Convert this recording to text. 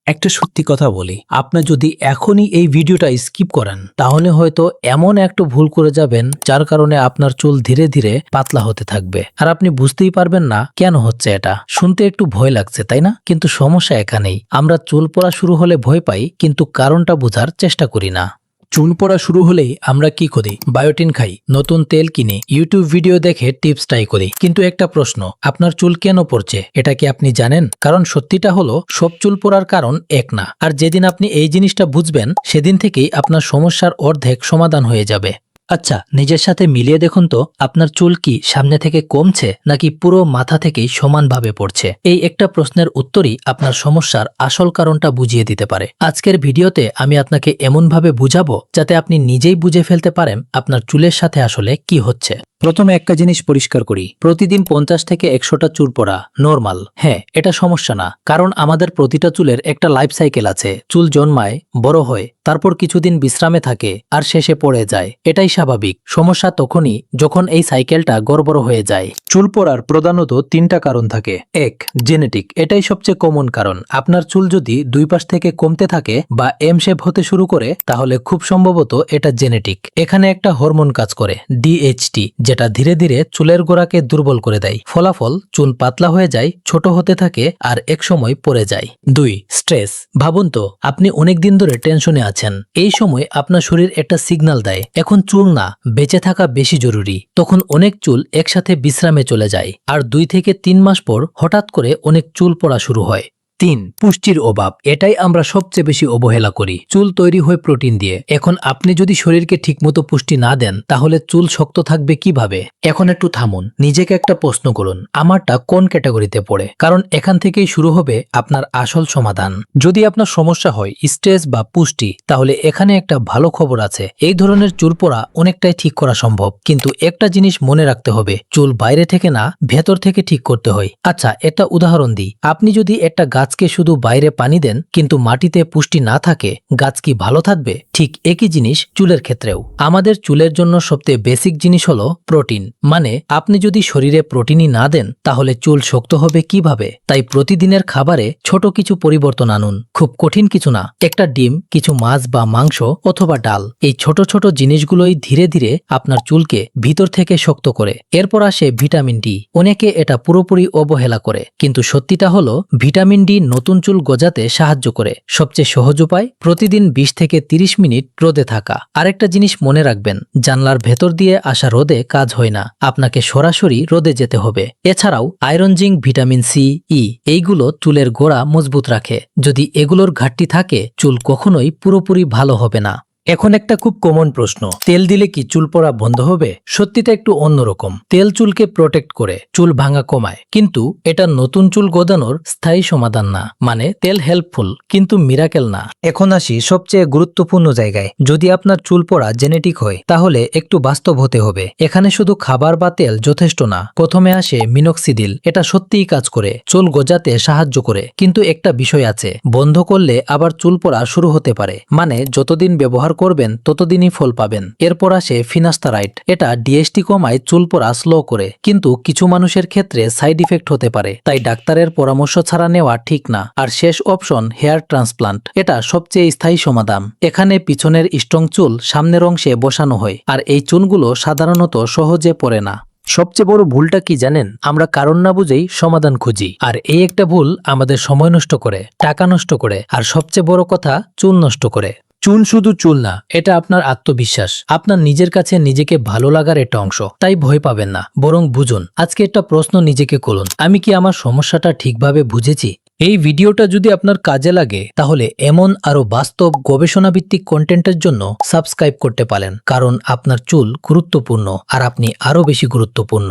একটা সত্যি কথা বলি, আপনি যদি এখনই এই ভিডিওটা স্কিপ করেন তাহলে হয়তো এমন একটা ভুল করে যাবেন যার কারণে আপনার চুল ধীরে ধীরে পাতলা হতে থাকবে আর আপনি বুঝতেই পারবেন না কেন হচ্ছে। এটা শুনতে একটু ভয় লাগছে, তাই না? কিন্তু সমস্যা এখানেই, আমরা চুল পড়া শুরু হলে ভয় পাই কিন্তু কারণটা বোঝার চেষ্টা করি না। চুল পড়া শুরু হলেই আমরা কি করি? বায়োটিন খাই, নতুন তেল কিনে, ইউটিউব ভিডিও দেখে টিপস ট্রাই করি। কিন্তু একটা প্রশ্ন, আপনার চুল কেন পড়ছে এটা কি আপনি জানেন? কারণ সত্যিটা হলো সব চুল পড়ার কারণ এক না। আর যেদিন আপনি এই জিনিসটা বুঝবেন সেদিন থেকেই আপনার সমস্যার অর্ধেক সমাধান হয়ে যাবে। আচ্ছা, নিজের সাথে মিলিয়ে দেখুন তো, আপনার চুল কি সামনে থেকে কমছে নাকি পুরো মাথা থেকেই সমানভাবে পড়ছে? এই একটা প্রশ্নের উত্তরই আপনার সমস্যার আসল কারণটা বুঝিয়ে দিতে পারে। আজকের ভিডিওতে আমি আপনাকে এমনভাবে বুঝাবো যাতে আপনি নিজেই বুঝে ফেলতে পারেন আপনার চুলের সাথে আসলে কি হচ্ছে। প্রথমে একটা জিনিস পরিষ্কার করি, প্রতিদিন 50 থেকে 100টা চুল পড়া নরমাল। হ্যাঁ, এটা সমস্যা না, কারণ আমাদের প্রতিটা চুলের একটা লাইফ সাইকেল আছে। চুল জন্মায়, বড় হয়, তারপর কিছুদিন বিশ্রামে থাকে আর শেষে পড়ে যায়। এটাই স্বাভাবিক। সমস্যা তখনই যখন এই সাইকেলটা গড়বড় হয়ে যায়। চুল পড়ার প্রধানত 3টা কারণ থাকে। 1. জেনেটিক। এটাই সবচেয়ে কমন কারণ। আপনার চুল যদি দুই পাশ থেকে কমতে থাকে বা এম শেপ হতে শুরু করে তাহলে খুব সম্ভবত এটা জেনেটিক। এখানে একটা হরমোন কাজ করে, DHT, যেটা ধীরে ধীরে চুলের গোড়াকে দুর্বল করে দেয়। ফলাফল, চুল পাতলা হয়ে যায়, ছোট হতে থাকে আর একসময় পড়ে যায়। 2. স্ট্রেস। ভাবুন তো, আপনি অনেক দিন ধরে টেনশনে আছেন। এই সময় আপনার শরীর একটা সিগন্যাল দেয়, এখন চুল না, বেঁচে থাকা বেশি জরুরি। তখন অনেক চুল একসাথে বিশ্রামে চলে যায় আর 2 থেকে 3 মাস পর হঠাৎ করে অনেক চুল পড়া শুরু হয়। 3. পুষ্টির অভাব। এটাই আমরা সবচেয়ে বেশি অবহেলা করি। চুল তৈরি হয় প্রোটিন দিয়ে। এখন আপনি যদি শরীরকে ঠিকমতো পুষ্টি না দেন তাহলে চুল শক্ত থাকবে কিভাবে? এখন একটু থামুন, নিজেকে একটা প্রশ্ন করুন, আমারটা কোন ক্যাটাগরিতে পড়ে? কারণ এখান থেকেই শুরু হবে আপনার আসল সমাধান। যদি আপনার সমস্যা হয় স্ট্রেস বা পুষ্টি, তাহলে এখানে একটা ভালো খবর আছে। এই ধরনের চুল পড়া অনেকটাই ঠিক করা সম্ভব, কিন্তু একটা জিনিস মনে রাখতে হবে, চুল বাইরে থেকে না, ভেতর থেকে ঠিক করতে হয়। আচ্ছা, একটা উদাহরণ দিই। আপনি যদি একটা গাছকে শুধু বাইরে পানি দেন কিন্তু মাটিতে পুষ্টি না থাকে, গাছ কি ভালো থাকবে? ঠিক একই জিনিস চুলের ক্ষেত্রেও। আমাদের চুলের জন্য সবচেয়ে বেসিক জিনিস হলো প্রোটিন। মানে আপনি যদি শরীরে প্রোটিনই না দেন তাহলে চুল শক্ত হবে কিভাবে? তাই প্রতিদিনের খাবারে ছোট কিছু পরিবর্তন আনুন। খুব কঠিন কিছু না, একটা ডিম, কিছু মাছ বা মাংস অথবা ডাল। এই ছোট ছোট জিনিসগুলোই ধীরে ধীরে আপনার চুলকে ভিতর থেকে শক্ত করে। এরপর আসে ভিটামিন ডি। অনেকে এটা পুরোপুরি অবহেলা করে, কিন্তু সত্যিটা হলো ভিটামিন ডি নতুন চুল গজাতে সাহায্য করে। সবচেয়ে সহজ উপায়, প্রতিদিন 20 থেকে 30 মিনিট রোদে থাকা। আরেকটা জিনিস মনে রাখবেন, জানলার ভেতর দিয়ে আসা রোদে কাজ হয় না, আপনাকে সরাসরি রোদে যেতে হবে। এছাড়াও আয়রন, জিঙ্ক, ভিটামিন সি, ই, এইগুলো চুলের গোড়া মজবুত রাখে। যদি এগুলোর ঘাটতি থাকে চুল কখনোই পুরোপুরি ভালো হবে না। এখন একটা খুব কমন প্রশ্ন, তেল দিলে কি চুল পড়া বন্ধ হবে? সত্যিটা একটু অন্যরকম। তেল চুলকে প্রোটেক্ট করে, চুল ভাঙা কমায়, কিন্তু এটা নতুন চুল গজানোর স্থায়ী সমাধান না। মানে তেল হেল্পফুল কিন্তু মিরাকেল না। এখন আসি সবচেয়ে গুরুত্বপূর্ণ জায়গায়। যদি আপনার চুল পড়া জেনেটিক হয় তাহলে একটু বাস্তব হতে হবে। এখানে শুধু খাবার বা তেল যথেষ্ট না। প্রথমে আসে মিনক্সিডিল। এটা সত্যিই কাজ করে, চুল গজাতে সাহায্য করে, কিন্তু একটা বিষয় আছে, বন্ধ করলে আবার চুল পড়া শুরু হতে পারে। মানে যতদিন ব্যবহার করবেন ততদিনই ফল পাবেন। এরপর আসে ফিনাস্টারাইড। এটা ডিএসটি কমায়, চুল পড়া স্লো করে, কিন্তু কিছু মানুষের ক্ষেত্রে সাইড ইফেক্ট হতে পারে, তাই ডাক্তারের পরামর্শ ছাড়া নেওয়া ঠিক না। আর শেষ অপশন হেয়ার ট্রান্সপ্লান্ট। এটা সবচেয়ে স্থায়ী সমাধান। এখানে পিছনের স্ট্রং চুল সামনের অংশে বসানো হয় আর এই চুলগুলো সাধারণত সহজে পড়ে না। সবচেয়ে বড় ভুলটা কি জানেন? আমরা কারণ না বুঝেই সমাধান খুঁজি, আর এই একটা ভুল আমাদের সময় নষ্ট করে, টাকা নষ্ট করে, আর সবচেয়ে বড় কথা, চুল নষ্ট করে। চুল শুধু চুল না, এটা আপনার আত্মবিশ্বাস, আপনার নিজের কাছে নিজেকে ভালো লাগার একটা অংশ। তাই ভয় পাবেন না, বরং বুঝুন। আজকে একটা প্রশ্ন নিজেকে করুন, আমি কি আমার সমস্যাটা ঠিকভাবে বুঝেছি? এই ভিডিওটা যদি আপনার কাজে লাগে তাহলে এমন আরো বাস্তব গবেষণাভিত্তিক কন্টেন্টের জন্য সাবস্ক্রাইব করতে পারেন, কারণ আপনার চুল গুরুত্বপূর্ণ আর আপনি আরো বেশি গুরুত্বপূর্ণ।